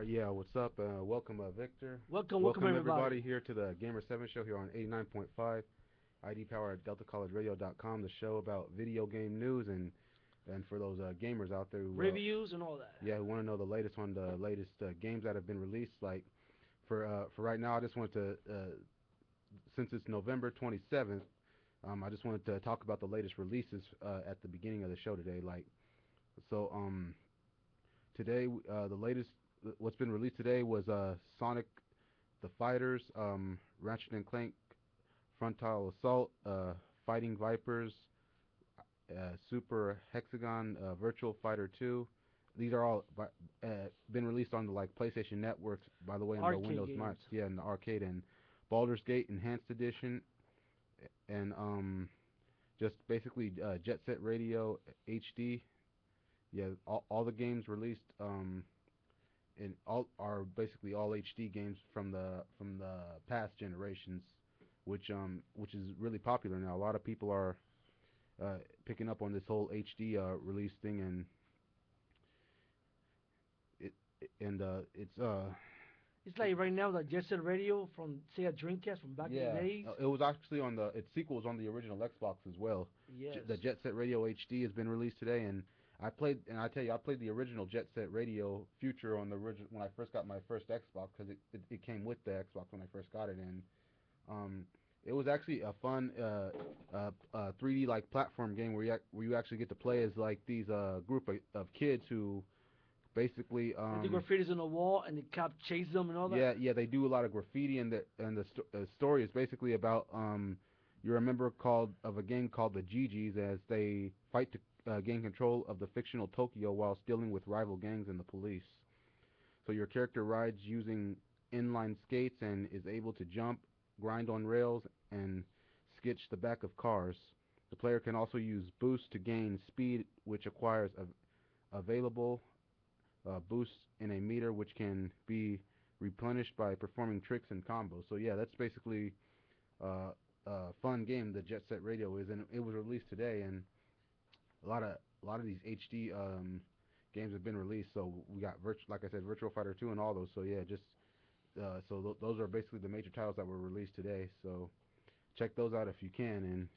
Yeah, what's up? Welcome, Victor. Welcome Welcome, everybody, everybody. here to the Gamer 7 show here on 89.5, ID Power at DeltaCollegeRadio.com, the show about video game news and for those gamers out there who, Reviews and all that. yeah, who want to know the latest on the latest games that have been released. Like, for right now, I just wanted to, since it's November 27th, I just wanted to talk about the latest releases at the beginning of the show today. So, today, the latest, what's been released today was Sonic the Fighters, Ratchet and Clank, Frontal Assault, Fighting Vipers, Super Hexagon, Virtual Fighter 2. These are all been released on the like PlayStation Networks, by the way, in the Arcade Windows games. Max, yeah, in the arcade, and Baldur's Gate Enhanced Edition, and just basically Jet Set Radio HD. Yeah, all the games released and all are basically all HD games from the past generations, which is really popular now. A lot of people are picking up on this whole HD release thing, and it it's It's like right now the Jet Set Radio from Sega Dreamcast from back in the yeah, days. it was actually on the its sequels on the original Xbox as well. Yes. The Jet Set Radio HD has been released today, and I tell you, I played the original Jet Set Radio Future on the original when I first got my first Xbox because it came with the Xbox when I first got it, and um, it was actually a fun 3D like platform game where you actually get to play as like these group of kids who basically They do graffitis on the wall and the cop chase them and all that. yeah, they do a lot of graffiti, and the story is basically about you're a member called of a gang called the GGs as they fight to gain control of the fictional Tokyo while dealing with rival gangs and the police. So your character rides using inline skates and is able to jump, grind on rails, and skitch the back of cars. The player can also use boost to gain speed, which acquires available boosts in a meter, which can be replenished by performing tricks and combos. So yeah, that's basically uh, a fun game. The Jet Set Radio is, and it was released today, and a lot of these HD games have been released. So we got like I said, Virtual Fighter 2 and all those. So yeah, just those are basically the major titles that were released today. So check those out if you can,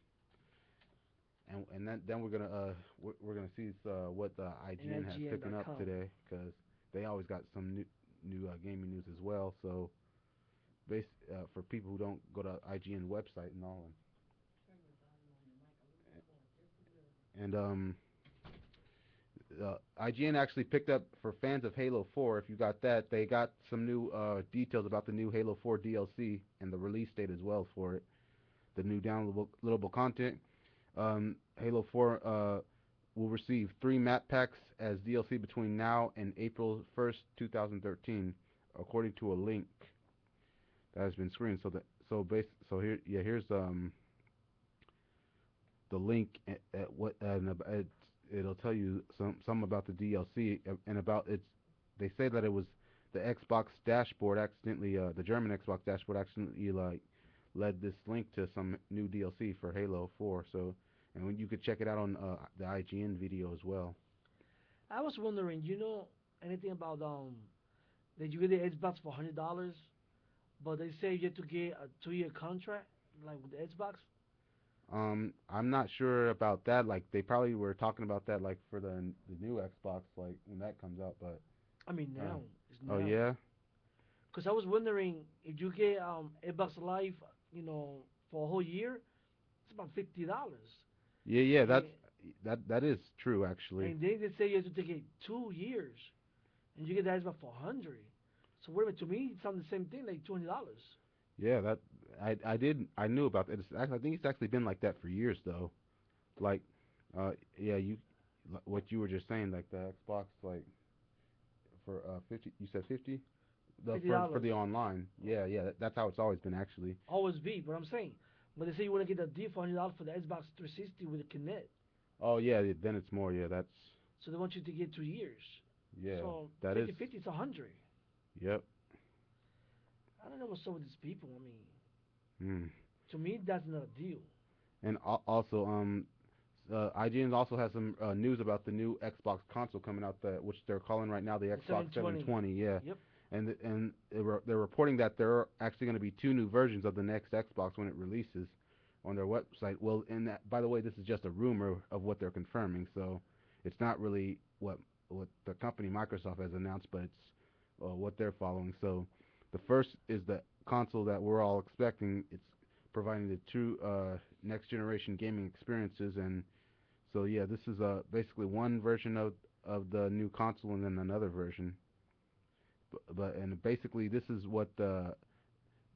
and then we're gonna see what the And IGN has picking up IGN.com. today because they always got some new gaming news as well. So for people who don't go to IGN website and all, and IGN actually picked up for fans of Halo 4. If you got that, they got some new details about the new Halo 4 DLC and the release date as well for it. The new downloadable content. Halo 4 will receive 3 map packs as DLC between now and April 1st, 2013, according to a link that has been screened. Here's the link at what it'll tell you some about the DLC and about its. They say that it was the Xbox dashboard accidentally the German Xbox dashboard accidentally like led this link to some new DLC for Halo 4. So and when you could check it out on the IGN video as well. I was wondering, you know anything about that you get the Xbox for $100, but they say you have to get a 2-year contract, like with the Xbox. I'm not sure about that. Like they probably were talking about that like for the new Xbox like when that comes out. But I mean uh, now, it's oh now. yeah, Cause I was wondering if you get Xbox Live, for a whole year, it's about $50. yeah, And that is true actually. and then they say you have to take it 2 years, and you get that Xbox for 100. So whatever, to me, it's on the same thing, like $200. Yeah, that I knew about that. I think it's actually been like that for years though. Like, yeah, what you were just saying, like the Xbox, like for 50, you said 50, the fifty for dollars the online. Yeah, yeah, that's how it's always been actually. always be. But I'm saying, but they say you want to get a deal for $100 for the Xbox 360 with the Kinect. Oh yeah, then it's more. Yeah, that's So they want you to get 2 years. yeah, So that is 50-50, it's 100. yep. I don't know what's up with these people. I mean, Mm. to me, that's not a deal. And also IGN also has some news about the new Xbox console coming out, that which they're calling right now the The Xbox 720. 720. Yeah, Yep. and they're reporting that there are actually going to be two new versions of the next Xbox when it releases on their website. Well, and that, by the way, this is just a rumor of what they're confirming, so it's not really what the company Microsoft has announced, but it's what they're following. So the first is the console that we're all expecting. It's providing the true next generation gaming experiences, and so yeah, this is basically one version of the new console and then another version. But and basically this is what the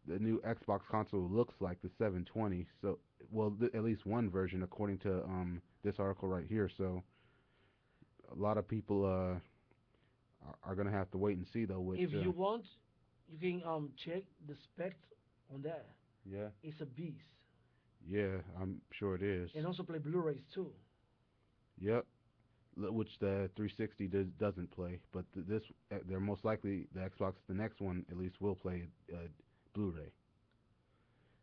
new Xbox console looks like, the 720. So well, at least one version according to this article right here. So a lot of people are gonna have to wait and see though. Which If you want, you can check the specs on that. yeah, It's a beast, yeah, I'm sure it is. and also play Blu-rays too. Yep. Which the 360 doesn't play, but this they're most likely the Xbox, the next one at least will play Blu-ray.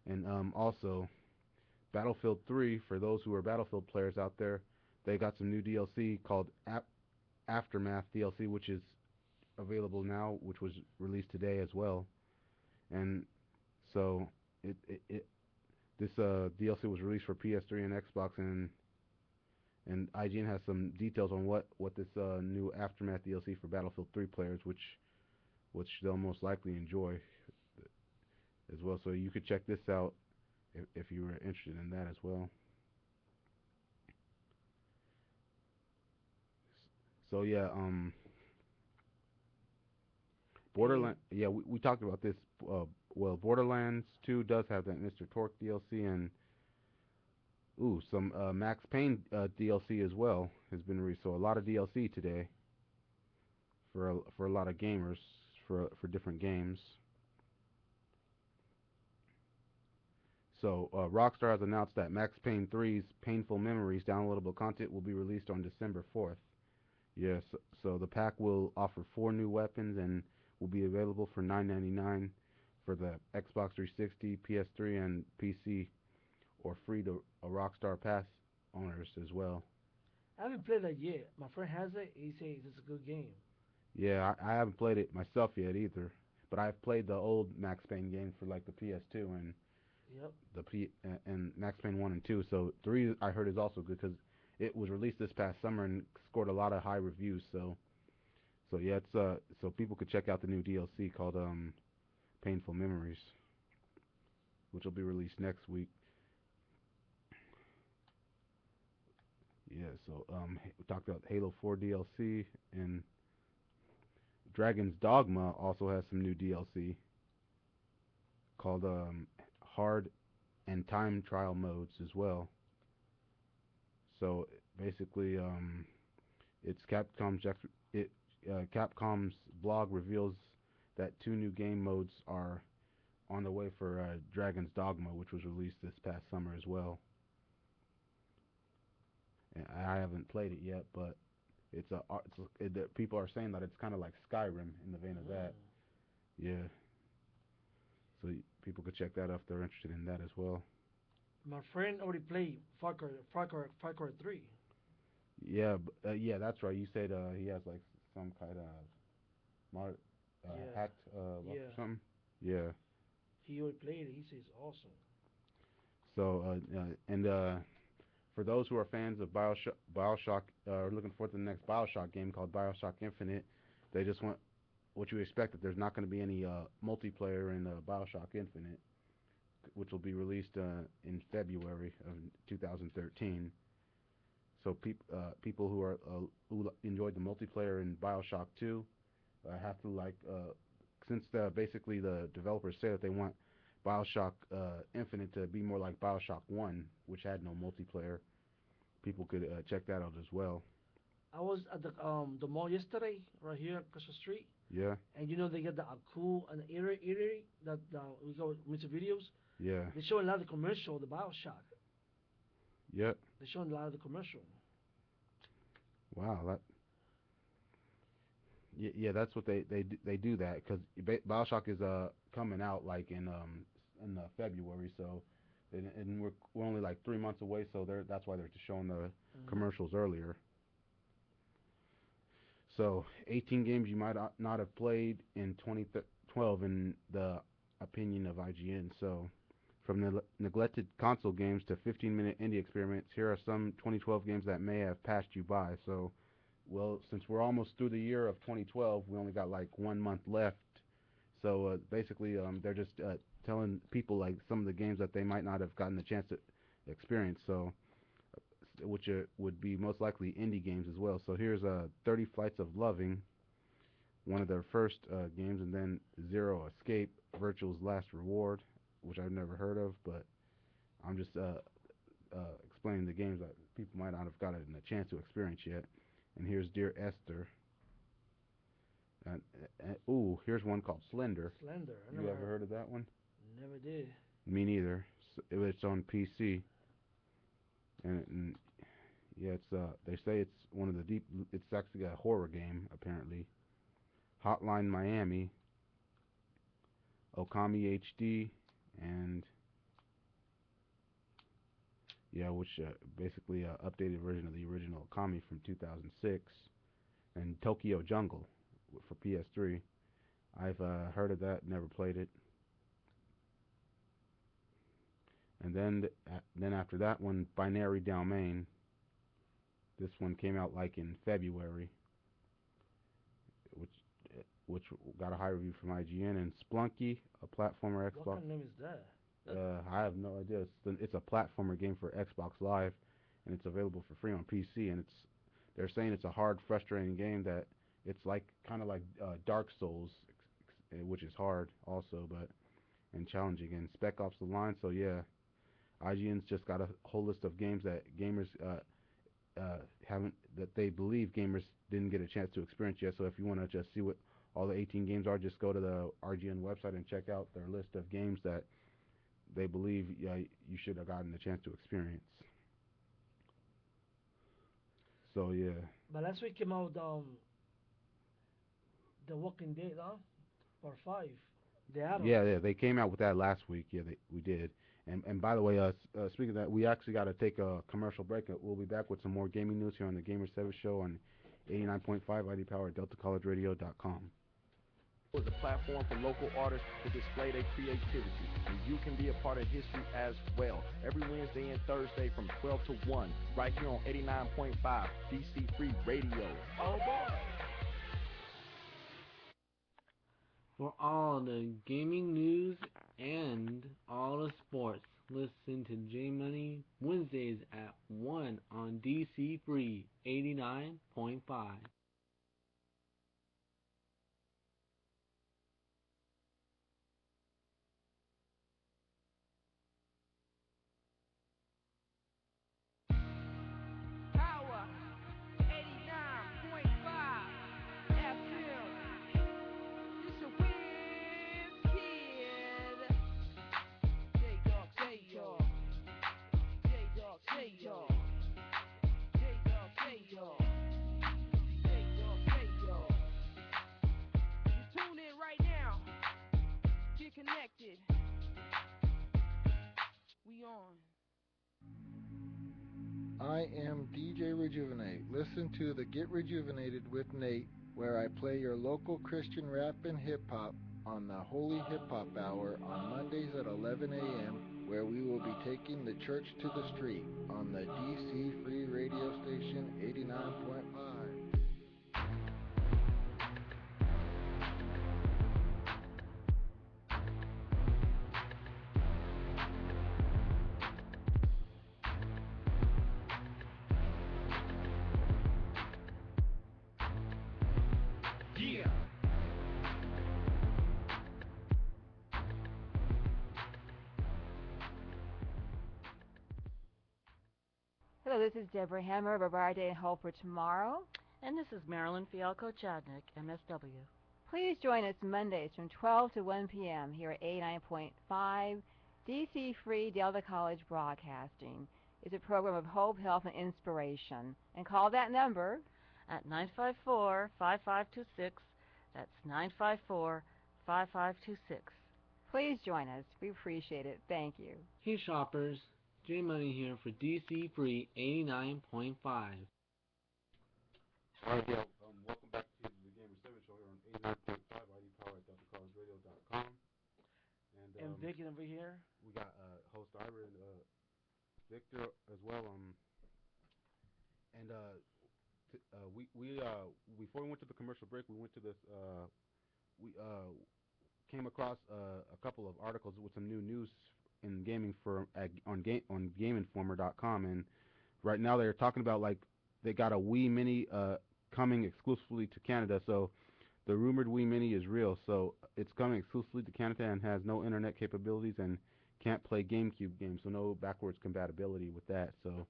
And also Battlefield 3, for those who are Battlefield players out there, they got some new DLC called Aftermath DLC, which is available now, which was released today as well. And so it this DLC was released for PS3 and Xbox, and IGN has some details on what this new Aftermath DLC for Battlefield 3 players, which they'll most likely enjoy as well. So you could check this out if you were interested in that as well. So yeah, And Borderland. Yeah, we talked about this. Well, Borderlands 2 does have that Mr. Torque DLC, and some Max Payne DLC as well has been released. So a lot of DLC today for a lot of gamers for different games. So Rockstar has announced that Max Payne 3's Painful Memories downloadable content will be released on December 4th. Yes, so the pack will offer 4 new weapons and will be available for $9.99 for the Xbox 360, PS3, and PC, or free to a Rockstar Pass owners as well. I haven't played that yet. My friend has it. He says it's a good game. Yeah, I haven't played it myself yet either, but I've played the old Max Payne games for like the PS2 and Yep. and Max Payne 1 and 2. So 3 I heard is also good because it was released this past summer and scored a lot of high reviews. So yeah, it's so people could check out the new DLC called Painful Memories, which will be released next week. Yeah, so we talked about Halo 4 DLC, and Dragon's Dogma also has some new DLC called Hard and Time Trial modes as well. So basically, it's it Capcom's blog reveals that 2 new game modes are on the way for Dragon's Dogma, which was released this past summer as well. And I haven't played it yet, but people are saying that it's kind of like Skyrim in the vein of that. Mm. Yeah, so people could check that out if they're interested in that as well. My friend already played Far Cry 3. Yeah, yeah, that's right. You said he has like some kind of mod, Yeah. hacked luck or Yeah. something. Yeah. He already played it. He says awesome. So and for those who are fans of Bioshock, are looking forward to the next Bioshock game called Bioshock Infinite. They just want what you expect, that there's not going to be any multiplayer in Bioshock Infinite, which will be released in February of 2013. So people who enjoyed the multiplayer in Bioshock 2 have to since basically the developers say that they want Bioshock Infinite to be more like Bioshock 1, which had no multiplayer. People could check that out as well. I was at the mall yesterday, right here across the street, Yeah, and they got the cool and eerie that we go music videos. yeah, They show a lot of the commercial, the Bioshock. yeah. They show a lot of the commercial. Wow, yeah, that's what they do that because Bioshock is coming out like in February, so and we're only like 3 months away, so that's why they're showing the Mm-hmm. commercials earlier. So 18 games you might not have played in 2012 in the opinion of IGN. So from the neglected console games to 15-minute indie experiments, here are some 2012 games that may have passed you by. So, well, since we're almost through the year of 2012, we only got like 1 month left. So basically, they're just telling people like some of the games that they might not have gotten the chance to experience. So which would be most likely indie games as well. So here's 30 Flights of Loving, one of their first games, and then Zero Escape, Virtual's Last Reward, which I've never heard of, but I'm just explaining the games that people might not have gotten a chance to experience yet. And here's Dear Esther. And, ooh, here's one called Slender. Slender. I You never ever heard. heard of that one? Never did. Me neither. It's on PC, and yeah, it's they say it's one of the deep. It's actually a horror game apparently. Hotline Miami, Okami HD, and yeah, which basically updated version of the original Okami from 2006, and Tokyo Jungle for PS3. I've heard of that, never played it. And then after that one, Binary Domain. This one came out like in February, which which got a high review from IGN. And Splunky, a platformer What Xbox. kind of name is that? I have no idea. It's a platformer game for Xbox Live, and it's available for free on PC. And they're saying it's a hard, frustrating game that it's like kind of like Dark Souls, which is hard also, but and challenging. And Spec Ops: The Line. So yeah, IGN's just got a whole list of games that gamers haven't that they believe gamers didn't get a chance to experience yet. So if you want to just see what all the 18 games are, just go to the RGN website and check out their list of games that they believe you should have gotten a chance to experience. So yeah, But last week came out The Walking Dead, huh? Part 5. The add-on. yeah, they came out with that last week. Yeah, we did. And by the way, speaking of that, we actually got to take a commercial break. We'll be back with some more gaming news here on the Gamer 7 Show on 89.5 ID Power at DeltaCollegeRadio.com. Is a platform for local artists to display their creativity, and you can be a part of history as well. Every Wednesday and Thursday from 12 to 1, right here on 89.5 DC Free Radio. Oh boy! For all the gaming news and all the sports, listen to J Money Wednesdays at 1 on DC Free 89.5. Power 89.5 FM. This a Wiz Kid. J-Dog, J-Dog. J-Dog, J-Dog. J-Dog, J-Dog. J-Dog, J-Dog. You tune in right now. Get connected. We on. I am DJ Rejuvenate. Listen to the Get Rejuvenated with Nate, where I play your local Christian rap and hip hop on the Holy Hip Hop Hour on Mondays at 11 a.m., where we will be taking the church to the street on the DC Free Radio Station 89.5. Yeah! Hello, this is Deborah Hammer of A Bright Day and Hope for Tomorrow. And this is Marilyn Fialco Chadnick, MSW. Please join us Mondays from 12 to 1 p.m. here at 89.5 DC Free Delta College Broadcasting. It's a program of hope, health, and inspiration. And call that number At 954-5526. That's 954-5526. Please join us. We appreciate it. Thank you. Hey shoppers, J Money here for DC Free 89.5. Alright, yeah, welcome back to the Gamer 7 Show here on 89.5 ID Power at DeltaCollegeRadio.com. And And Vic over here. we got host Ira and Victor as well. And we before we went to the commercial break, we went to this. We came across a couple of articles with some new news in gaming on GameInformer.com, and right now they're talking about like they got a Wii Mini coming exclusively to Canada. So the rumored Wii Mini is real. So it's coming exclusively to Canada and has no internet capabilities and can't play GameCube games. So no backwards compatibility with that. So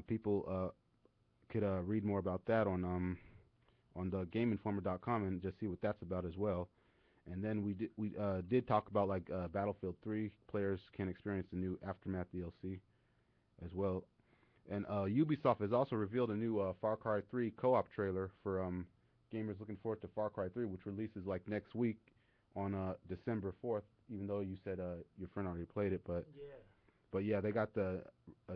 people could read more about that on the GameInformer.com and just see what that's about as well. And then we did talk about like Battlefield 3 players can experience the new Aftermath DLC as well. And Ubisoft has also revealed a new Far Cry 3 co-op trailer for gamers looking forward to Far Cry 3, which releases like next week on December 4th. Even though you said your friend already played it, but Yeah. but yeah, they got a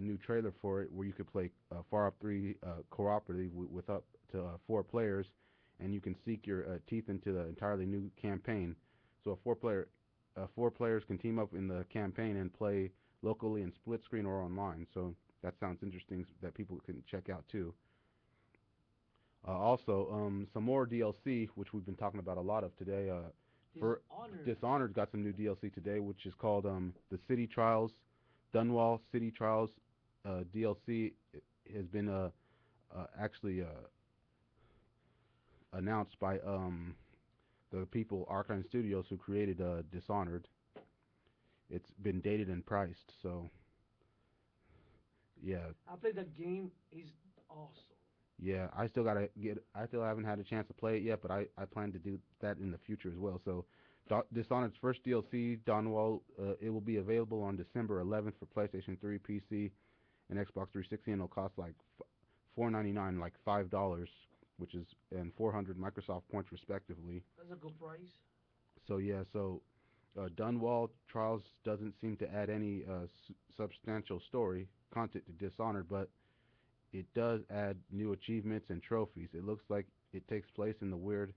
new trailer for it where you could play Far Up 3 cooperative with up to 4 players, and you can seek your teeth into the entirely new campaign. So four players can team up in the campaign and play locally in split screen or online. So that sounds interesting that people can check out too. Also, some more DLC, which we've been talking about a lot of today. For Dishonored. Dishonored got some new DLC today, which is called the City Trials, Dunwall City Trials DLC. Has been actually announced by the people Arkane Studios who created Dishonored. It's been dated and priced, so yeah. I played that game. Is awesome. Yeah, I still haven't had a chance to play it yet, but I plan to do that in the future as well. So, Dishonored's first DLC, Dawnwall, it will be available on December 11th for PlayStation 3, PC, and Xbox 360, and it'll cost like $4.99, like $5, which is and 400 Microsoft points respectively. That's a good price. So yeah, Dunwall Trials doesn't seem to add any substantial story content to Dishonored, but it does add new achievements and trophies. It looks like it takes place in the weird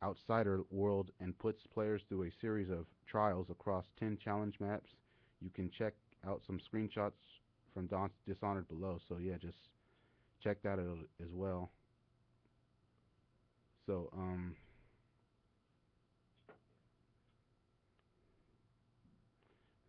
outsider world and puts players through a series of trials across 10 challenge maps. You can check out some screenshots from Dishonored below. So yeah, just check that out as well. So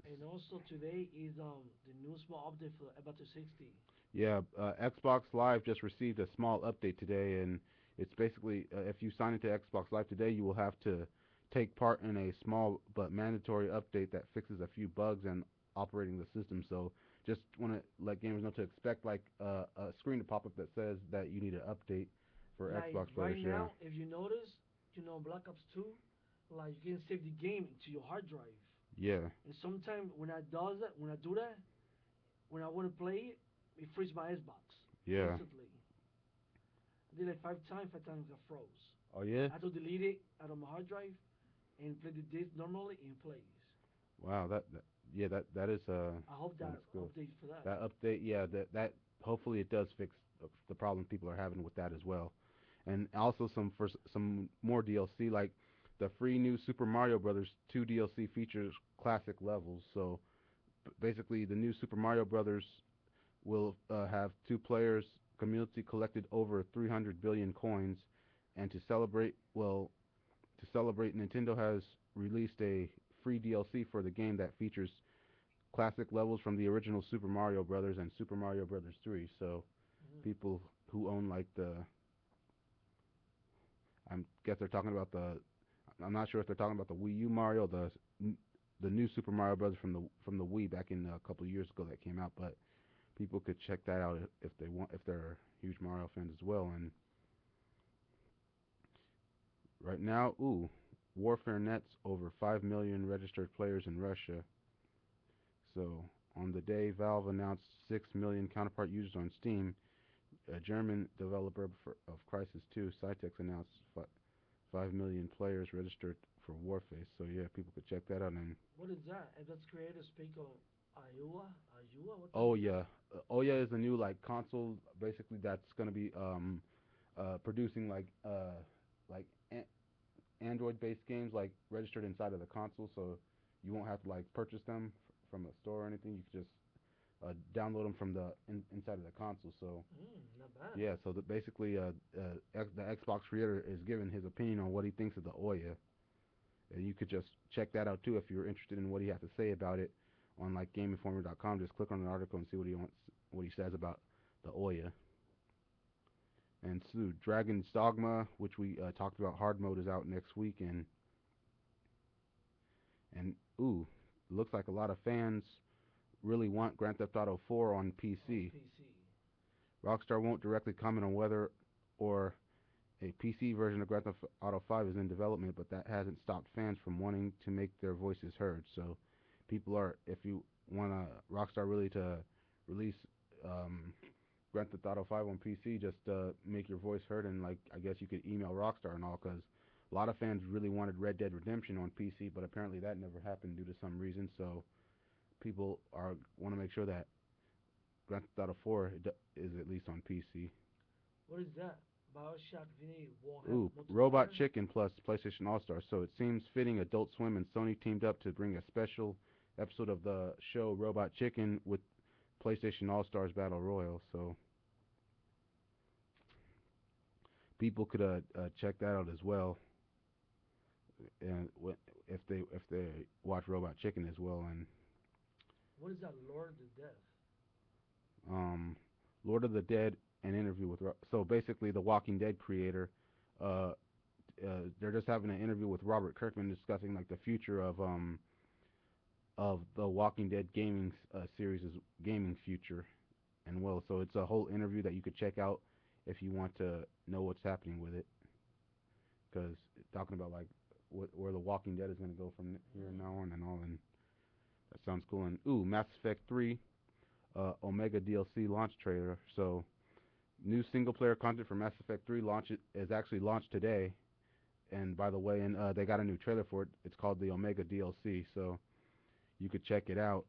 And also today is the new small update for Xbox 360. yeah, Xbox Live just received a small update today, and it's basically if you sign into Xbox Live today, you will have to take part in a small but mandatory update that fixes a few bugs and operating the system. So just want to let gamers know to expect like a screen to pop up that says that you need an update for Like Xbox right players. Yeah, now, if you notice, Black Ops 2, like you can save the game into your hard drive. yeah, And sometimes when I do that, when I want to play it, it freezes my Xbox yeah. instantly. I did like five times it froze. Oh yeah. I had to delete it out of my hard drive and play the disc normally and plays. Wow. Yeah, that is I hope that sounds good. update for that. That update, yeah, that hopefully it does fix the problem people are having with that as well. And also some more DLC, like the free new Super Mario Brothers 2 DLC features classic levels. So basically, the new Super Mario Brothers will have 2 players. Community collected over 300 billion coins, and to celebrate, Nintendo has released a free DLC for the game that features classic levels from the original Super Mario Brothers and Super Mario Brothers 3. So Mhm. people who own like I guess they're talking about I'm not sure if they're talking about the Wii U Mario, the new Super Mario Brothers from the Wii back in a couple of years ago that came out, but people could check that out if they're huge Mario fans as well. And right now, Warfare nets over 5 million registered players in Russia. So on the day Valve announced 6 million counterpart users on Steam, a German developer of Crysis 2, Cytex, announced 5 million players registered for Warface. So yeah, people could check that out. And What is that? If that's creator speak of Iowa, what the oh hell is that? yeah, oh yeah is the new like console basically that's gonna be producing like Android based games like registered inside of the console, so you won't have to like purchase them from a store or anything. You can just download them from the inside of the console. So Not bad. yeah, so basically the Xbox creator is giving his opinion on what he thinks of the Ouya, and you could just check that out too if you're interested in what he has to say about it on like GameInformer.com. Just click on an article and see what he says about the Ouya. And so Dragon's Dogma, which we talked about, hard mode is out next week, and ooh, looks like a lot of fans really want Grand Theft Auto 4 on On PC. PC. Rockstar won't directly comment on whether or a PC version of Grand Theft Auto 5 is in development, but that hasn't stopped fans from wanting to make their voices heard. So people are, if you want Rockstar really to release um, Grand Theft Auto 5 on PC, just make your voice heard, and like I guess you could email Rockstar and all, because a lot of fans really wanted Red Dead Redemption on PC, but apparently that never happened due to some reason. So people are want to make sure that Grand Theft Auto 4 is at least on PC. What is that? Bioshock Infinite won't have Ooh, Robot multiplayer? Chicken plus PlayStation All Stars. So it seems fitting Adult Swim and Sony teamed up to bring a special episode of the show Robot Chicken with PlayStation All Stars Battle Royale. So people could check that out as well, and if they watch Robot Chicken as well, and What is that? Lord of the Death. um, Lord of the Dead, an interview with so basically the Walking Dead creator. Uh, they're just having an interview with Robert Kirkman discussing like the future of the Walking Dead gaming series' gaming future and well. So it's a whole interview that you could check out if you want to know what's happening with it, because talking about like where the Walking Dead is going to go from here and now on and all, and that sounds cool. And ooh, Mass Effect 3 Omega DLC launch trailer. So new single player content for Mass Effect 3 launch is actually launched today. And by the way, and they got a new trailer for it. It's called the Omega DLC. So you could check it out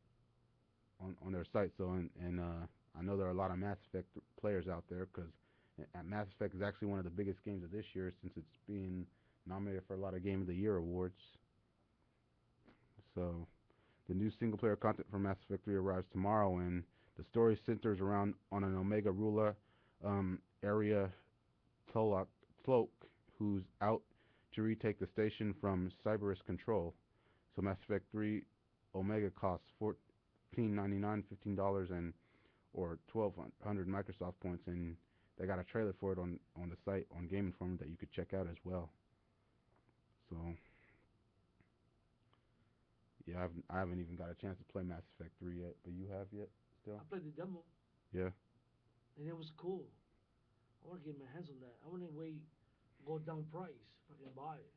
on their site. So and I know there are a lot of Mass Effect players out there, because Mass Effect is actually one of the biggest games of this year since it's being nominated for a lot of Game of the Year awards. So the new single player content for Mass Effect 3 arrives tomorrow, and the story centers around on an Omega ruler, Area Tolok, Tloke, who's out to retake the station from Cyberus control. So Mass Effect 3 Omega costs $14.99, $15, and or 1,200 Microsoft points, and they got a trailer for it on the site on Game Informer that you could check out as well. So yeah, I haven't even got a chance to play Mass Effect 3 yet, but you have yet still? I played the demo Yeah. and it was cool. I want to get my hands on that. I want to wait, go down price if I can buy it.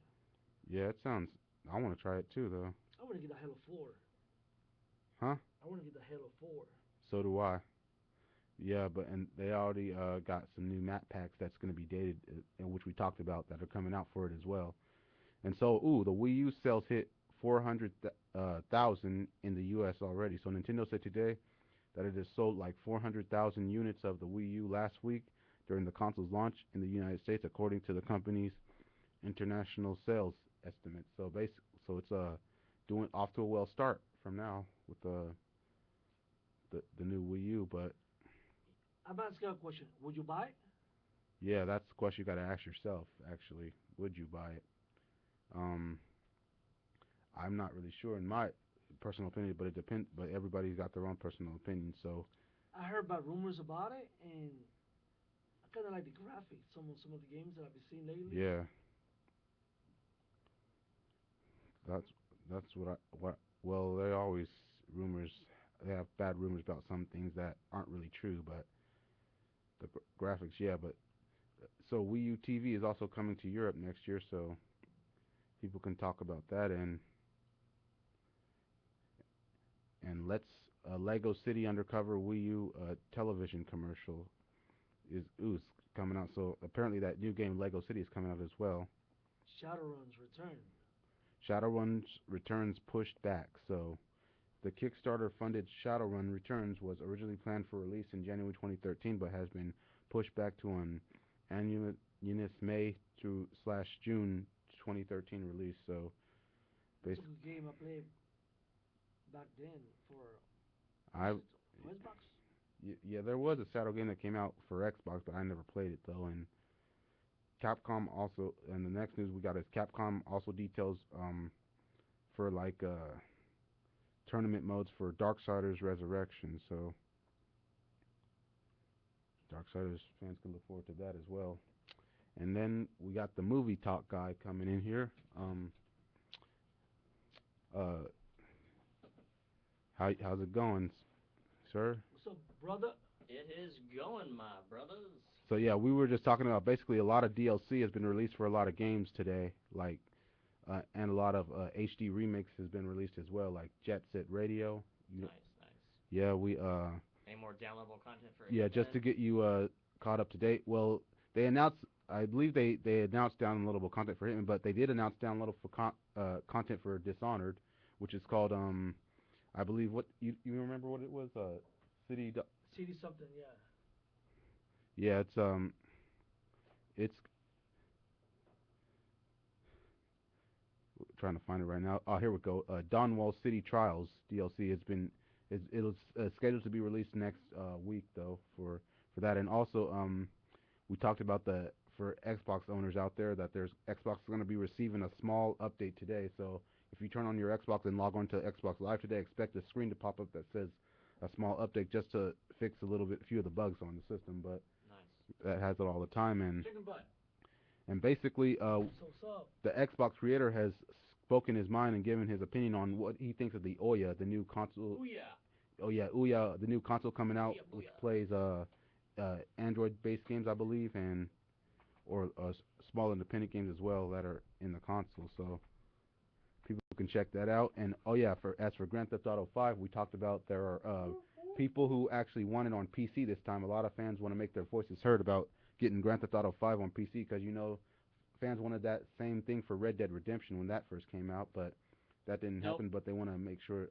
Yeah, it sounds. I want to try it too, though. I want to get the Halo 4. Huh? I want to get the Halo 4. So do I. Yeah, but and they already got some new map packs that's going to be dated, in which we talked about, that are coming out for it as well. And so, ooh, the Wii U sales hit 400,000 in the U.S. already. So Nintendo said today that it has sold like 400,000 units of the Wii U last week during the console's launch in the United States, according to the company's international sales estimates. So it's doing off to a well start from now with the new Wii U. But I'm asking a question. Would you buy it? yeah, that's the question you got to ask yourself. Actually, would you buy it? Um, I'm not really sure in my personal opinion, but it depends. But everybody's got their own personal opinion. So I heard about rumors about it, and I kind of like the graphics. Some of the games that I've been seeing lately. yeah, that's that's what. Well, they always rumors. They have bad rumors about some things that aren't really true, but the graphics, yeah. But so Wii U TV is also coming to Europe next year, so people can talk about that. And let's Lego City Undercover Wii U television commercial is coming out. So apparently that new game Lego City is coming out as well. Shadowrun's return. Shadowrun's returns pushed back. So the Kickstarter-funded Shadowrun Returns was originally planned for release in January 2013, but has been pushed back to an annual May to slash June 2013 release. So That's a basically, good game I played back then for I for Xbox. yeah, there was a Shadow game that came out for Xbox, but I never played it though. And Capcom also, and the next news we got is Capcom also details for like tournament modes for Darksiders Resurrection. So Darksiders fans can look forward to that as well. And then we got the movie talk guy coming in here. Uh, how's it going, sir? What's up, brother? It is going, my brothers. So yeah, we were just talking about basically a lot of DLC has been released for a lot of games today, like and a lot of HD remakes has been released as well, like Jet Set Radio. Nice, nice. Yeah, we Any more downloadable content for yeah, just to Hitman? get you caught up to date. Well, they announced, I believe they announced downloadable content for Hitman, but they did announce downloadable content for Dishonored, which is called I believe what you remember what it was City. CD something, yeah. Yeah, it's trying to find it right now. Oh, here we go. Dawnwall City Trials DLC has been it's scheduled to be released next week though for that, and also we talked about the for Xbox owners out there that there's Xbox is going to be receiving a small update today. So if you turn on your Xbox and log on to Xbox Live today, expect a screen to pop up that says a small update just to fix a little bit few of the bugs on the system, but Nice. that has it all the time. Chicken butt. And basically So what's up? the Xbox creator has spoken his mind and given his opinion on what he thinks of the Ouya, the new console. Oh yeah. Oh yeah, Ouya, the new console coming out, Booyah, which booyah. plays Android-based games, I believe, and or small independent games as well that are in the console. So people can check that out. And oh yeah, for as for Grand Theft Auto 5, we talked about there are people who actually want it on PC this time. A lot of fans want to make their voices heard about getting Grand Theft Auto 5 on PC because you know fans wanted that same thing for Red Dead Redemption when that first came out, but that didn't happen. But they want to make sure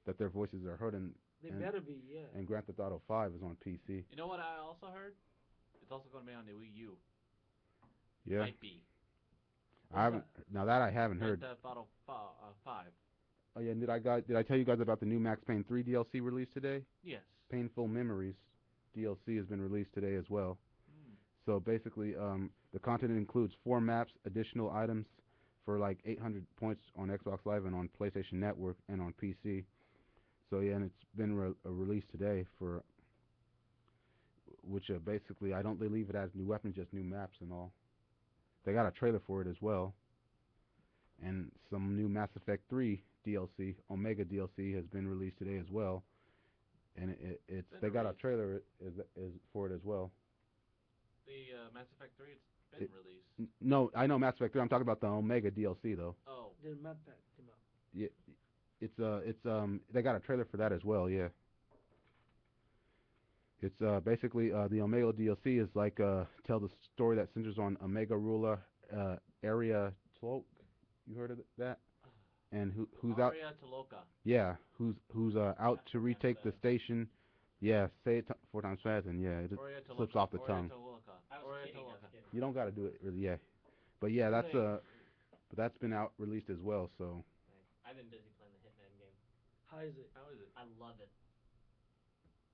that their voices are heard, They better be, yeah. and Grand Theft Auto 5 is on PC. You know what I also heard? It's also going to be on the Wii U. Yeah, Might be. I haven't. Now that I haven't Grand heard. Theft Auto 5. Oh yeah, did I tell you guys about the new Max Payne 3 DLC released today? Yes. Painful Memories DLC has been released today as well. Mm. So basically, the content includes 4 maps, additional items for like 800 points on Xbox Live and on PlayStation Network and on PC. So yeah, and it's been released today for which basically I don't they leave it as new weapons, just new maps and all. They got a trailer for it as well, and some new Mass Effect 3 DLC, Omega DLC, has been released today as well, and it's Been they got a released? trailer is for it as well. The Mass Effect 3, it's been released. No, I know Mass Effect 3. I'm talking about the Omega DLC though. Oh. The map pack came out. Yeah, it's they got a trailer for that as well. Yeah. It's basically the Omega DLC is like tell the story that centers on Omega ruler Area Tloke. You heard of that? And who's out? Aria Toloka. Yeah, who's out to retake the station? Yeah, say it 4 times fast, and yeah, it Aria slips Toloka. off the Aria tongue. Toloka. I was Aria kidding, I was Toloka. kidding. You don't got to do it really, yeah. But yeah, that's but that's been out released as well. So Nice. I've been busy playing the Hitman game. How is it? How is it? I love it.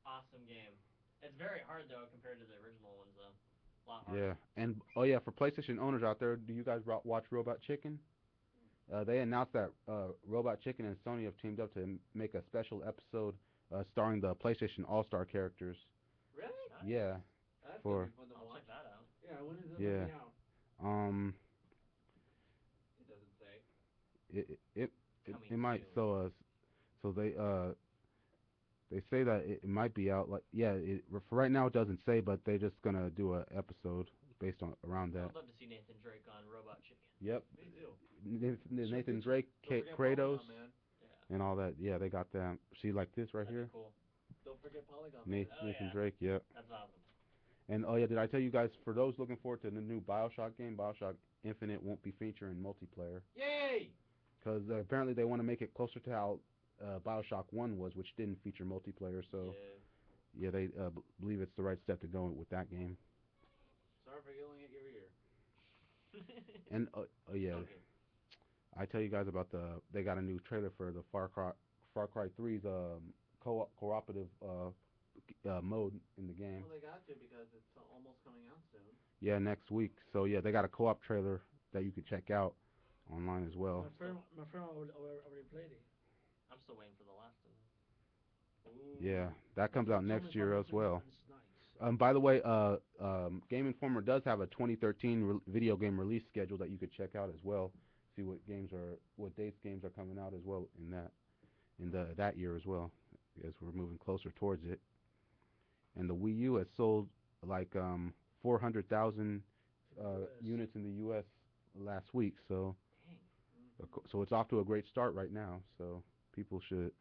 Awesome game. It's very hard though compared to the original ones though. A lot harder. yeah, and oh yeah, for PlayStation owners out there, do you guys watch Robot Chicken? They announced that Robot Chicken and Sony have teamed up to make a special episode starring the PlayStation All-Star characters. Really? Nice. Yeah, That's for- gonna be fun to I'll watch. check that out. Yeah, when is it Yeah. gonna be out? It doesn't say. it Coming might soon. so they say that it might be out like yeah for right now it doesn't say, but they're just gonna do a episode based on around that. I'd love to see Nathan Drake on Robot Chicken. Yep. Me too. Nathan Drake, Don't forget Kratos, Polygon, man. Yeah. and all that. Yeah, they got that. See, like this right That'd be here, cool. Don't forget Polygon, man. Oh, Nathan yeah. Drake. Yep. That's awesome. And oh yeah, did I tell you guys for those looking forward to the new BioShock game, BioShock Infinite won't be featuring multiplayer. Yay! Because apparently they want to make it closer to how Bioshock 1 was, which didn't feature multiplayer. So, yeah, they believe it's the right step to go with that game. Sorry for yelling at your ear. And, yeah, I tell you guys about they got a new trailer for the Far Cry 3's cooperative mode in the game. Well, they got to because it's almost coming out soon. Yeah, next week. So, yeah, they got a co-op trailer that you can check out online as well. My friend already played it. I'm still waiting for the last of it. Yeah, that comes out next year as well. Nice. By the way, Game Informer does have a 2013 video game release schedule that you could check out as well. See what dates games are coming out as well in that year as well, as we're moving closer towards it. And the Wii U has sold like 400,000 units in the U.S. last week, so it's off to a great start right now. So people should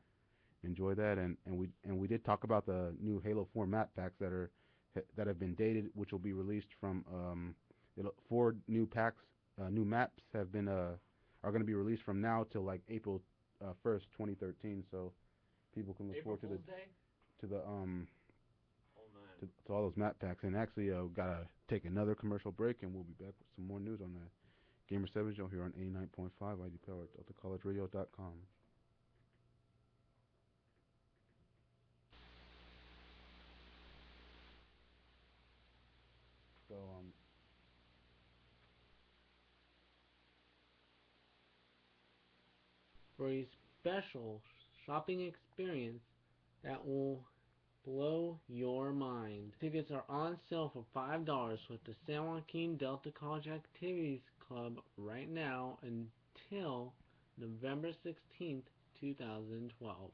enjoy that, and we did talk about the new Halo 4 map packs that have been dated, which will be released from 4 new packs, new maps are going to be released from now till like April 1st, 2013. So people can look forward to to all those map packs. And actually, gotta take another commercial break, and we'll be back with some more news on the Gamer 7 Show here on 89.5 ID Power at DeltaCollegeRadio.com. So, for a special shopping experience that will blow your mind. Tickets are on sale for $5 with the San Joaquin Delta College Activities Club right now until November 16th, 2012.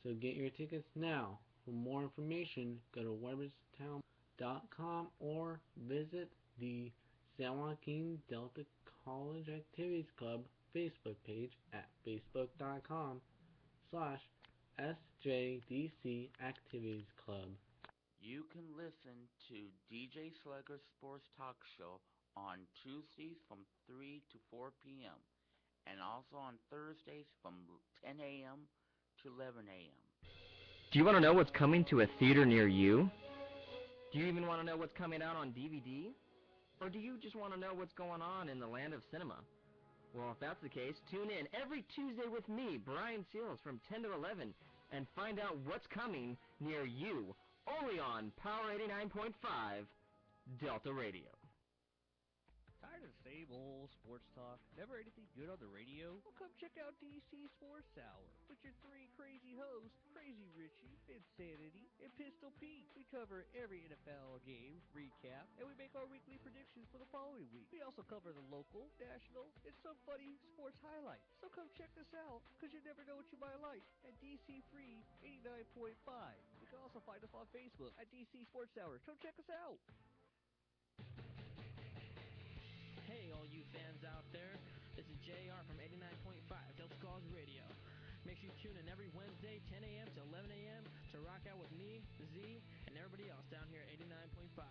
So get your tickets now. For more information, go to weberstown.com or visit the San Joaquin Delta College Activities Club Facebook page at facebook.com/SJDC Activities Club. You can listen to DJ Slugger's Sports Talk Show on Tuesdays from 3 to 4 p.m. and also on Thursdays from 10 a.m. to 11 a.m. Do you want to know what's coming to a theater near you? Do you even want to know what's coming out on DVD? Or do you just want to know what's going on in the land of cinema? Well, if that's the case, tune in every Tuesday with me, Brian Seals, from 10 to 11, and find out what's coming near you, only on Power 89.5 Delta Radio. Tired of the same old sports talk? Never anything good on the radio? Well, come check out DC Sports Hour with your 3 crazy hosts, Crazy Richie, Insanity, and Pistol Pete. We cover every NFL game, recap, and we make our weekly predictions for the following week. We also cover the local, national, and some funny sports highlights. So come check us out, because you never know what you might like at DC Free 89.5. You can also find us on Facebook at DC Sports Hour. Come check us out. Hey, all you fans out there, this is JR from 89.5 Delta College Radio. Make sure you tune in every Wednesday, 10 a.m. to 11 a.m. to rock out with me, Z, and everybody else down here at 89.5.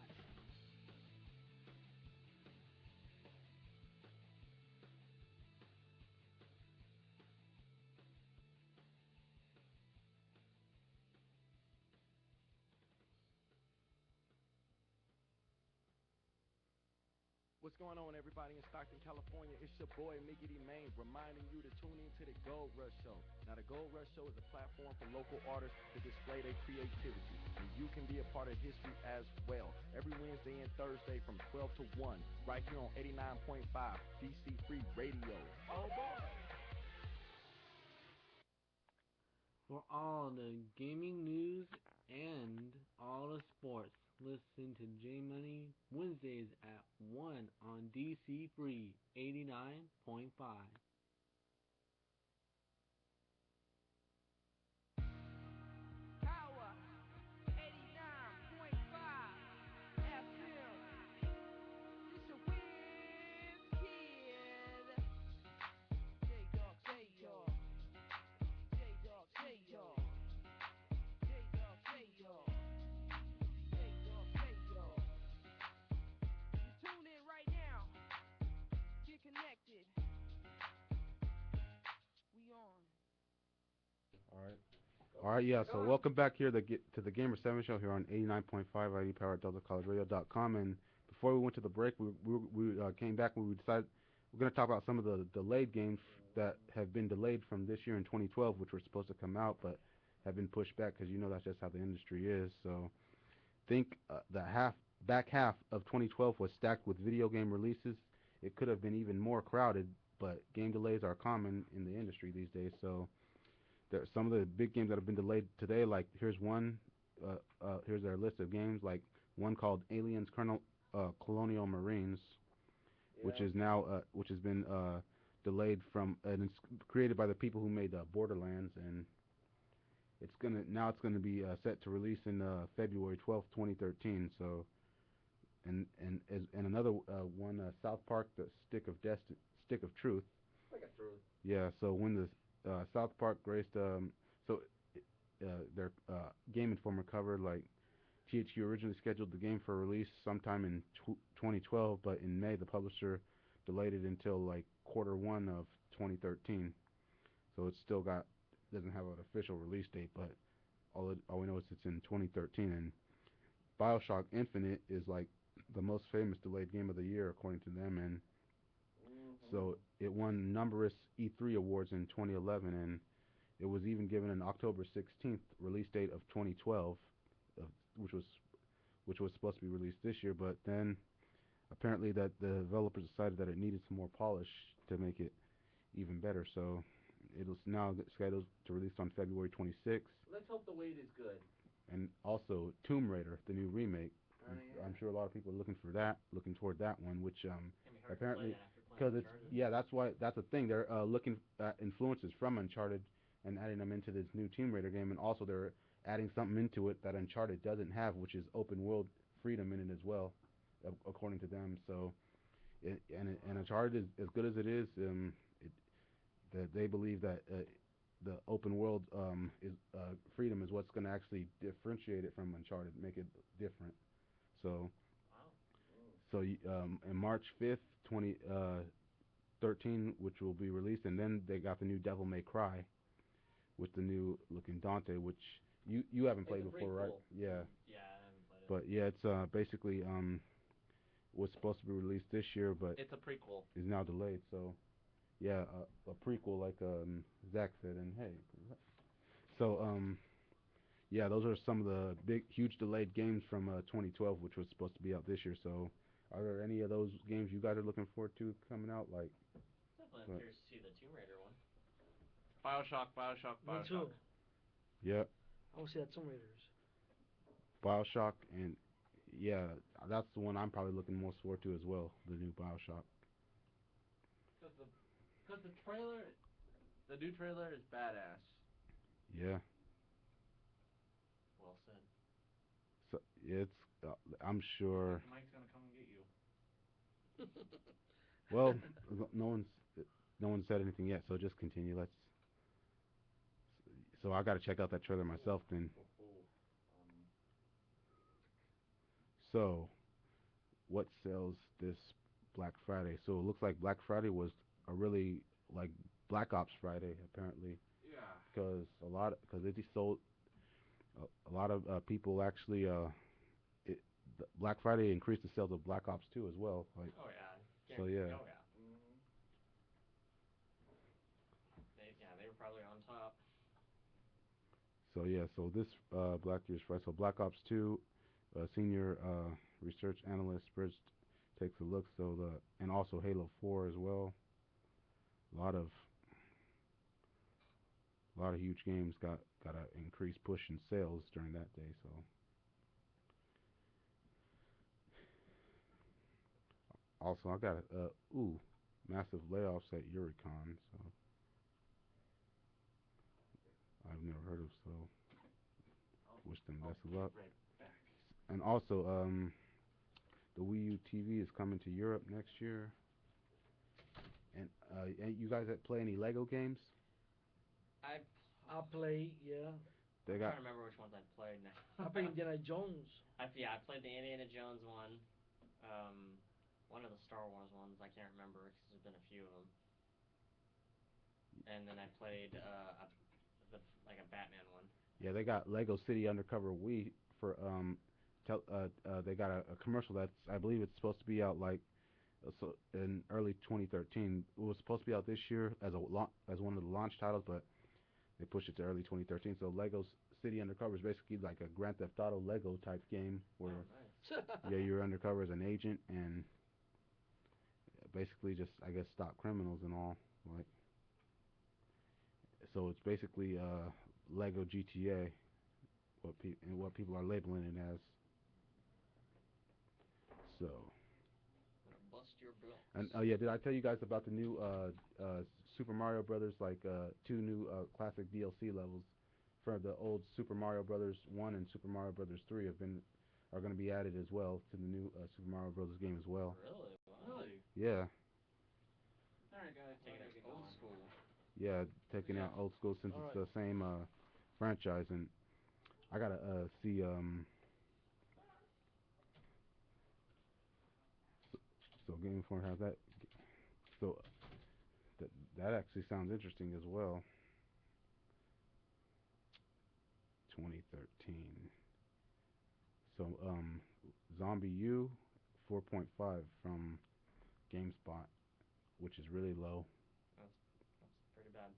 What's going on, everybody in Stockton, California? It's your boy, Miggity Main, reminding you to tune in to the Gold Rush Show. Now, the Gold Rush Show is a platform for local artists to display their creativity, and you can be a part of history as well. Every Wednesday and Thursday from 12 to 1, right here on 89.5 DC Free Radio. Oh, boy! For all the gaming news and all the sports, listen to J Money Wednesdays at 1 on DC Free 89.5. Power 89.5 FM. This a Wiz Kid. J-Dog, say y'all. J-Dog, say y'all. J-Dog, say y'all. J-Dog, say y'all. You tune in right now All right, yeah. So welcome back here to the Gamer 7 show here on 89.5 ID Power at DeltaCollegeRadio.com. And before we went to the break, we came back and we decided we're going to talk about some of the delayed games that have been delayed from this year in 2012, which were supposed to come out but have been pushed back because you know that's just how the industry is. So think the back half of 2012 was stacked with video game releases. It could have been even more crowded, but game delays are common in the industry these days. So there some of the big games that have been delayed today. Like here's one. Here's our list of games. Like one called Aliens Colonial Marines, which is now which has been delayed from and it's created by the people who made Borderlands, and it's gonna be set to release in February 12th, 2013. So and another one, South Park, the Stick of Truth. Like a truth. Yeah. So when the South Park graced so their Game Informer covered like THQ originally scheduled the game for release sometime in 2012, but in May the publisher delayed it until like Q1 of 2013. So it's still doesn't have an official release date, but all we know is it's in 2013. And BioShock Infinite is like the most famous delayed game of the year according to them, and so it won numerous E3 awards in 2011, and it was even given an October 16th release date of 2012, uh, which was supposed to be released this year, but then apparently that the developers decided that it needed some more polish to make it even better. So it'll now get scheduled to release on February 26th. Let's hope the wait is good. And also Tomb Raider, the new remake. Oh, yeah. I'm sure a lot of people are looking toward that one, which apparently because it's that's the thing. They're looking at influences from Uncharted and adding them into this new Tomb Raider game, and also they're adding something into it that Uncharted doesn't have, which is open world freedom in it as well, according to them. So, and Uncharted is as good as it is. That they believe that the open world is freedom is what's going to actually differentiate it from Uncharted, make it different. So, in March 5th, 2013, which will be released, and then they got the new Devil May Cry with the new looking Dante, which you haven't played before, right? Yeah. Yeah, I haven't played it. But yeah, it's basically was supposed to be released this year, but It's a prequel. is now delayed. So yeah, a prequel like Zach said, and hey, so yeah, those are some of the big, huge delayed games from 2012, which was supposed to be out this year. So, are there any of those games you guys are looking forward to coming out? Like, Definitely, I'm curious to see the Tomb Raider one. Bioshock. Me too. Yeah, I want to see that Tomb Raiders. BioShock, and yeah, that's the one I'm probably looking most forward to as well. The new BioShock. Because the new trailer is badass. Yeah. Well said. So it's I'm sure. Mike's gonna come and get you. Well, no one's no one said anything yet, so just continue. So I got to check out that trailer myself then. So, what sells this Black Friday? So it looks like Black Friday was a really like Black Ops Friday apparently. Yeah. Because it just sold a lot of people actually Black Friday increased the sales of Black Ops 2 as well. Like, oh yeah. So yeah. Oh yeah. They were probably on top. So yeah, so this Black Year's Friday, so Black Ops 2, senior research analyst first takes a look. So and also Halo 4 as well. A lot of huge games got an increased push in sales during that day. So also I got massive layoffs at Eurocon. So I've never heard of. So wish them best of luck. And also the Wii U TV is coming to Europe next year. And you guys that play any Lego games? I play, yeah. They I'm got. trying to remember which ones I played now. I played Indiana Jones. I played the Indiana Jones one. One of the Star Wars ones. I can't remember because there's been a few of them. And then I played like a Batman one. Yeah, they got Lego City Undercover Wii for they got a commercial that's I believe it's supposed to be out like so in early 2013. It was supposed to be out this year as as one of the launch titles, but they pushed it to early 2013. So Lego City Undercover is basically like a Grand Theft Auto Lego type game where Oh, nice. yeah you're undercover as an agent and basically just I guess stop criminals and all like so it's basically Lego GTA what people are labeling it as. So Gonna bust your blocks. and oh yeah, did I tell you guys about the new Super Mario Brothers like two new classic DLC levels for the old Super Mario Brothers 1 and Super Mario Brothers 3 are going to be added as well to the new Super Mario Brothers game as well. Really? Wow. Really? Yeah. Alright, guys. Taking Like it old going. school. Yeah, taking out old school since it's the same franchise and I got to see so Game Informer has that so that that actually sounds interesting as well. 2013. So Zombie U 4.5 from GameSpot, which is really low. That's pretty bad.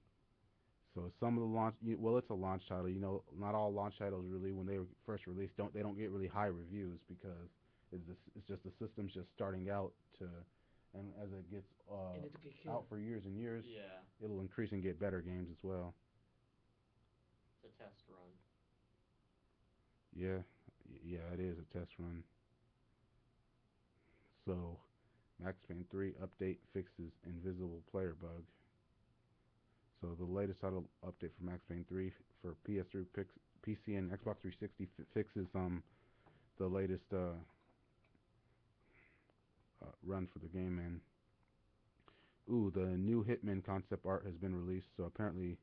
So some of the well, it's a launch title. You know, not all launch titles really when they were first released don't get really high reviews because it's just the system's just starting out to, and as it gets And it get out killed. for years and years, Yeah. it'll increase and get better games as well. It's a test run. Yeah, yeah, it is a test run. So Max Payne 3 update fixes invisible player bug. So the latest title update for Max Payne 3 for PS3, PC, and Xbox 360 fixes the latest run for the game. And ooh, the new Hitman concept art has been released. So apparently,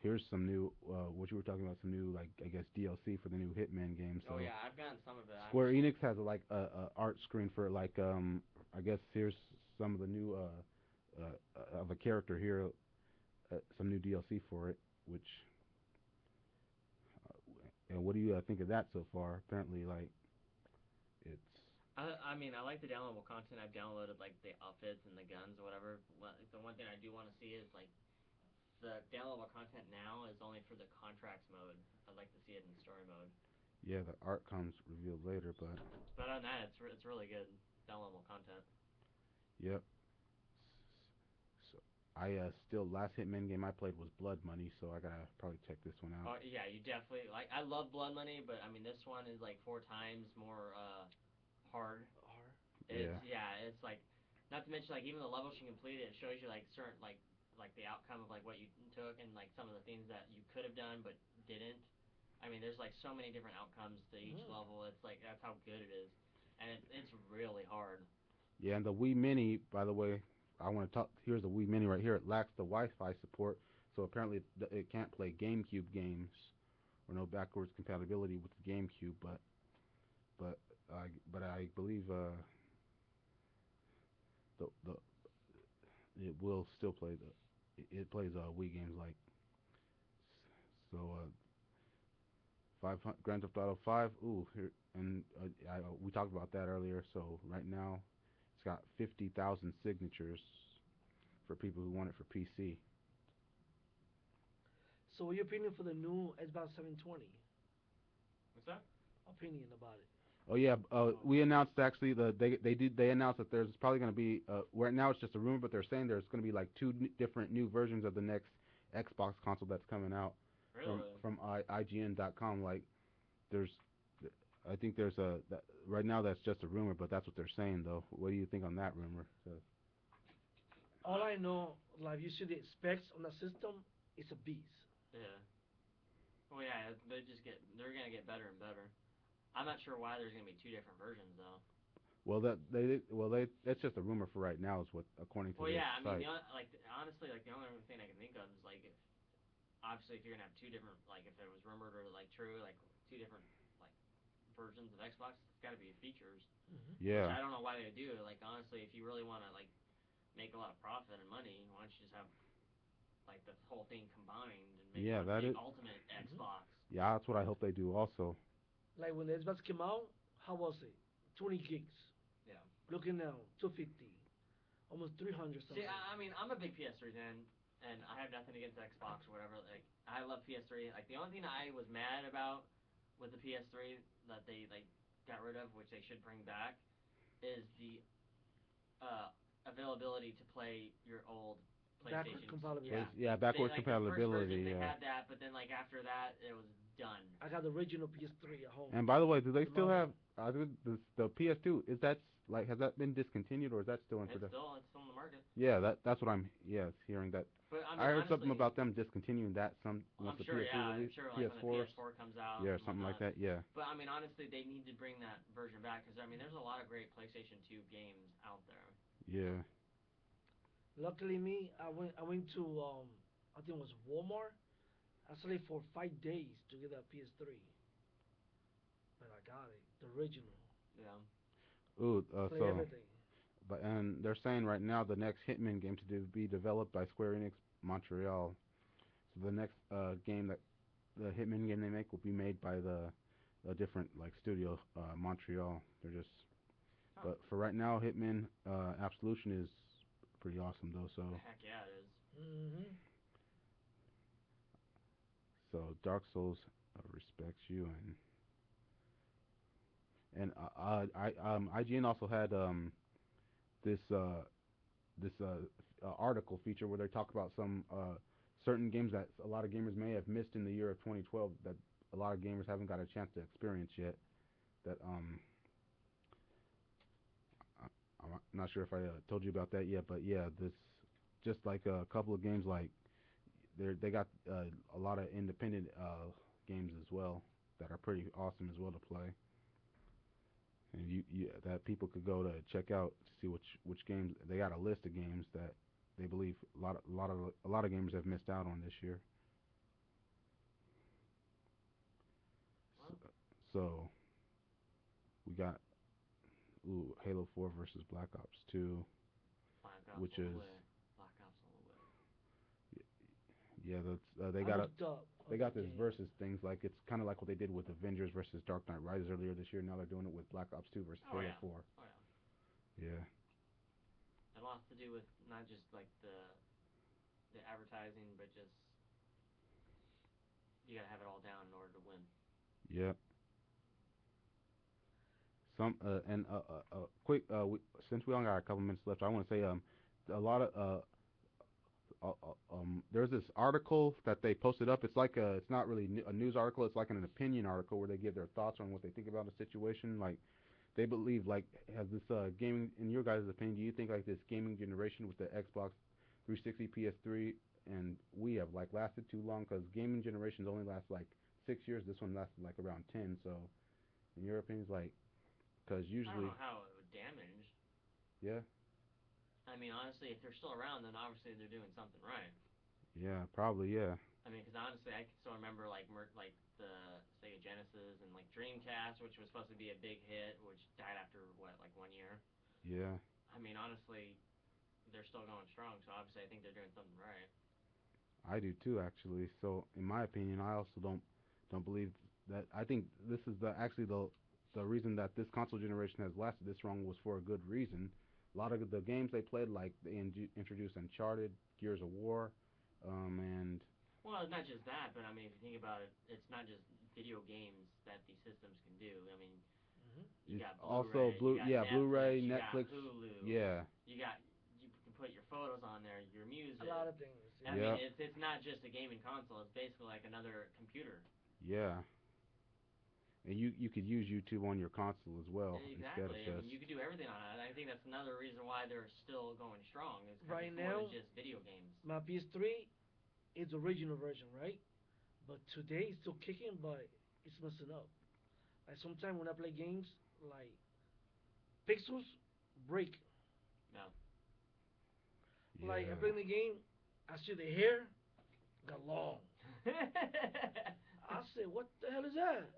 here's some new what you were talking about, some new like I guess DLC for the new Hitman game. So Oh yeah, I've gotten some of it. Square Enix has like a art screen for like I guess here's some of the new of a character here, some new DLC for it, which and what do you think of that so far? Apparently, like it's I mean, I like the downloadable content. I've downloaded like the outfits and the guns or whatever. The one thing I do want to see is like the downloadable content now is only for the contracts mode. I'd like to see it in story mode. yeah, the art comes revealed later, but But on that, it's really good downloadable content. yep. So I still last Hitman game I played was Blood Money, so I gotta probably check this one Oh out. yeah, you definitely like. I love Blood Money, but I mean this one is like 4 times more hard. Or It's Yeah, yeah, it's like not to mention like even the levels you complete it shows you like certain like the outcome of like what you took and like some of the things that you could have done but didn't. I mean, there's like so many different outcomes to each level. It's like that's how good it is, and it's really hard. yeah, and the Wii Mini, by the way, I want to talk. Here's the Wii Mini right here. It lacks the Wi-Fi support, so apparently it can't play GameCube games or no backwards compatibility with the GameCube. But but I believe the it will still play it plays Wii games like so Grand Theft Auto 5. Ooh, here and we talked about that earlier. So right now, it's got 50,000 signatures for people who want it for PC. so, what your opinion for the new Xbox 720? What's that? Opinion about it. Oh yeah, we announced actually they announced that there's probably going to be right now it's just a rumor, but they're saying there's going to be like two different new versions of the next Xbox console that's coming out Really? from IGN.com. Like there's I think there's right now that's just a rumor, but that's what they're saying though. What do you think on that rumor? So, All I know, like you see the specs on the system, it's a beast. Yeah. Well, yeah, they're gonna get better and better. I'm not sure why there's gonna be two different versions though. well, that's just a rumor for right now, is what according to Well, this yeah, I mean, site. like honestly, like the only thing I can think of is like if obviously if you're gonna have two different like if it was rumored or like true like two different like versions of Xbox, it's got to be features, which Yeah, I don't know why they would do. Like honestly, if you really want to like make a lot of profit and money, why don't you just have like the whole thing combined and make yeah, one that big is. ultimate Xbox? Yeah, that's what I hope they do also. Like when the Xbox came out, how was it? 20 gigs. Yeah. Looking now, 250, almost 300 See, something. I mean, I'm a big PS3 fan, and I have nothing against Xbox or whatever. Like, I love PS3. Like, the only thing I was mad about with the PS3 that they like got rid of, which they should bring back, is the uh, availability to play your old Backward PlayStations. compatibility. Yeah, Yeah, they backwards like the first version compatibility. they Yeah. had that, but then like after that it was done. I got the original PS3 at home. And by the way, do they The still model. have the PS2? Is that like has that been discontinued or is that still in It's production? still in the market. Yeah, that's what I'm hearing that. But I I mean, heard something honestly, about them discontinuing that some once I'm the sure. PS3 Yeah, I'm release, sure. Like when the PS4, PS4 comes out yeah, and something like whatnot. that. Yeah, But I mean, honestly, they need to bring that version back because I mean, there's a lot of great PlayStation 2 games out there. yeah. Luckily me, I went to I think it was Walmart. I stayed for 5 days to get that PS3, but I got it, the original. Yeah. Ooh, Play so everything. but and they're saying right now the next Hitman game to be developed by Square Enix Montreal. So the next game that the Hitman game they make will be made by the a different like studio Montreal. They're just Huh. but for right now Hitman Absolution is pretty awesome though. Heck yeah, it is. Mhm. So Dark Souls respects you and IGN also had this this article feature where they talk about some certain games that a lot of gamers may have missed in the year of 2012 that a lot of gamers haven't got a chance to experience yet. That I'm not sure if I told you about that yet, but yeah, this just like a couple of games like they got a lot of independent games as well that are pretty awesome as well to play. And you that people could go to check out to see which games they got a list of games that they believe a lot of gamers have missed out on this year. Well, So we got Halo 4 versus Black Ops 2, Black Ops which all the is way. Black Ops all the way. yeah that's I looked up they of got that this game. versus things like it's kind of like what they did with Avengers versus Dark Knight Rises earlier this year. Now they're doing it with Black Ops 2 versus Oh Halo yeah. 4. Oh yeah. Yeah, It lots to do with not just like the advertising, but just you gotta have it all down in order to win. yeah. Some and quick since we only got a couple minutes left, I want to say a lot of there's this article that they posted up. It's like it's not really a news article. It's like an opinion article where they give their thoughts on what they think about the situation. Like they believe, like has this gaming in your guys' opinion? Do you think like this gaming generation with the Xbox 360, PS3, and we have like lasted too long? Because gaming generations only last like 6 years. This one lasted like around 10. So in your opinion, like because I don't usually know how it would damage. yeah, I mean, honestly, if they're still around, then obviously they're doing something right. yeah, probably yeah, I mean, because honestly, I can still remember like like the Sega Genesis and like Dreamcast, which was supposed to be a big hit, which died after what like 1 year. yeah. I mean, honestly, they're still going strong, so obviously I think they're doing something right. I do too, actually. So, in my opinion, I also don't believe that. I think this is actually the reason that this console generation has lasted this long was for a good reason. A lot of the games they played, like they introduced Uncharted, Gears of War, and Well, not just that, but I mean, if you think about it, it's not just video games that these systems can do. I mean, Mhm. you it's got also Blu-ray, you got Blu-ray, Netflix, you got Netflix, Hulu, yeah, you got you can put your photos on there, your A music. lot of things. I Yeah. mean, yeah, it's not just a gaming console. It's basically like another computer. yeah. And you could use YouTube on your console as well instead of Exactly. I mean, just you could do everything on it. I think that's another reason why they're still going strong. Is because Right it's more than now, just video games. my PS3 is the original version, right? But today it's still kicking, but it's messing up. Like sometimes when I play games, like pixels break. No. Like I yeah, play the game, I see the hair got long. I say, what the hell is that?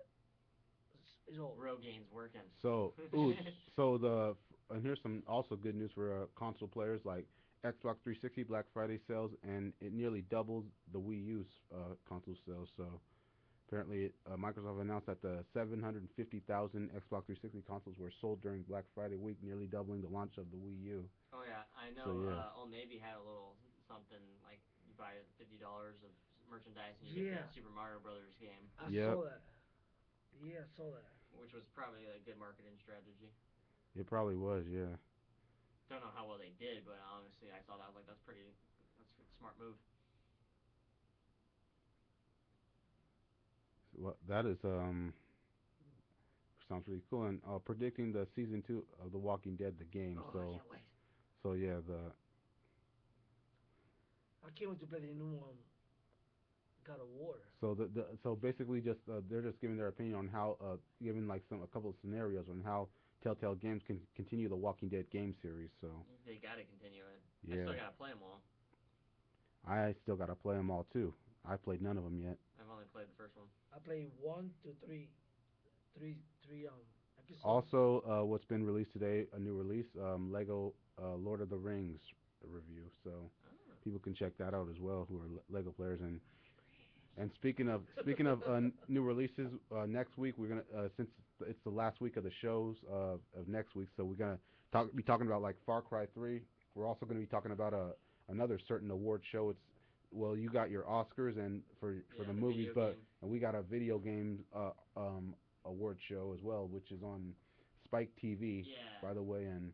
It's old. Rogaines working. So, ooh, so and here's some also good news for console players like Xbox 360 Black Friday sales, and it nearly doubles the Wii U's console sales. So Apparently, Microsoft announced that the 750,000 Xbox 360 consoles were sold during Black Friday week, nearly doubling the launch of the Wii U. Oh yeah, I So know. yeah. Old Navy had a little something like you buy $50 of merchandise and you get Yeah, the Super Mario Brothers game, I Yep. saw that. Yeah, I saw that. which was probably a good marketing strategy. It probably was, yeah. Don't know how well they did, but honestly, I saw that. I was like, that's a smart move. Well, that is sounds really cool. And predicting the season 2 of The Walking Dead, the game. Oh, I So can't wait. yeah, the I can't wait to play the new God of War. so basically just they're just giving their opinion on how giving like a couple of scenarios on how Telltale Games can continue the Walking Dead game series. So They got to continue it. I yeah, still gotta play them all. I still gotta play them all too. I played none of them yet. I've only played the first one. I play 1 to 3, three episodes. Also, what's been released today, a new release, Lego Lord of the Rings review. So Oh. people can check that out as well who are Lego players. And speaking of new releases, next week we're gonna since it's the last week of the shows of next week, so we're gonna be talking about like Far Cry 3. We're also gonna be talking about another certain award show. It's well, you got your Oscars and for the movies, but and we got a video game award show as well, which is on Spike TV, Yeah. by the way, and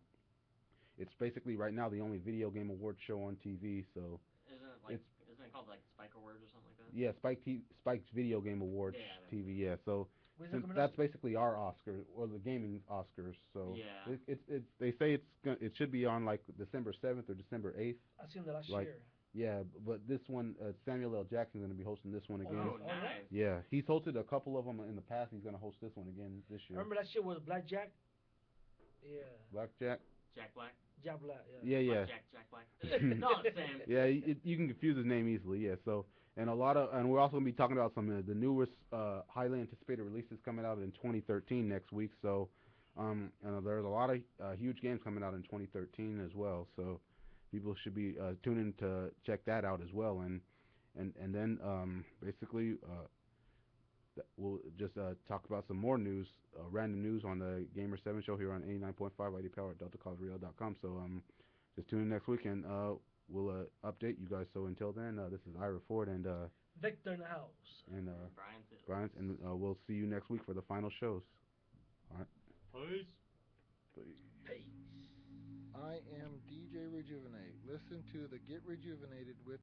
it's basically right now the only video game award show on TV. So Isn't it called like Spike Awards or something like that? yeah, Spike's Video Game Awards TV. Yeah, so since that's basically our Oscars or the gaming Oscars, so yeah. they say it should be on like December 7th or December 8th. I seen that last like, year. Yeah, but this one Samuel L. Jackson's going to be hosting this one again. Oh, nice. Yeah, he's hosted a couple of them in the past. He's going to host this one again this year. Remember that shit was Blackjack? Yeah. Blackjack? Jack Black? Jack Black, yeah. Yeah. Jack Black. It's all the same. Yeah, you can confuse his name easily. Yeah, so and we're also gonna be talking about some of the newest, highly anticipated releases coming out in 2013 next week. So, and there's a lot of huge games coming out in 2013 as well. So, people should be tuning to check that out as well. And then basically we'll just talk about some more news, random news on the Gamer 7 show here on 89.5 ID Power at DeltaCollegeRadio.com. So just tune in next week and we'll update you guys. So until then, this is Ira Ford and Victor in the house. And Brian Sills. And we'll see you next week for the final shows. All right. Peace. I am DJ Rejuvenate. Listen to the Get Rejuvenated with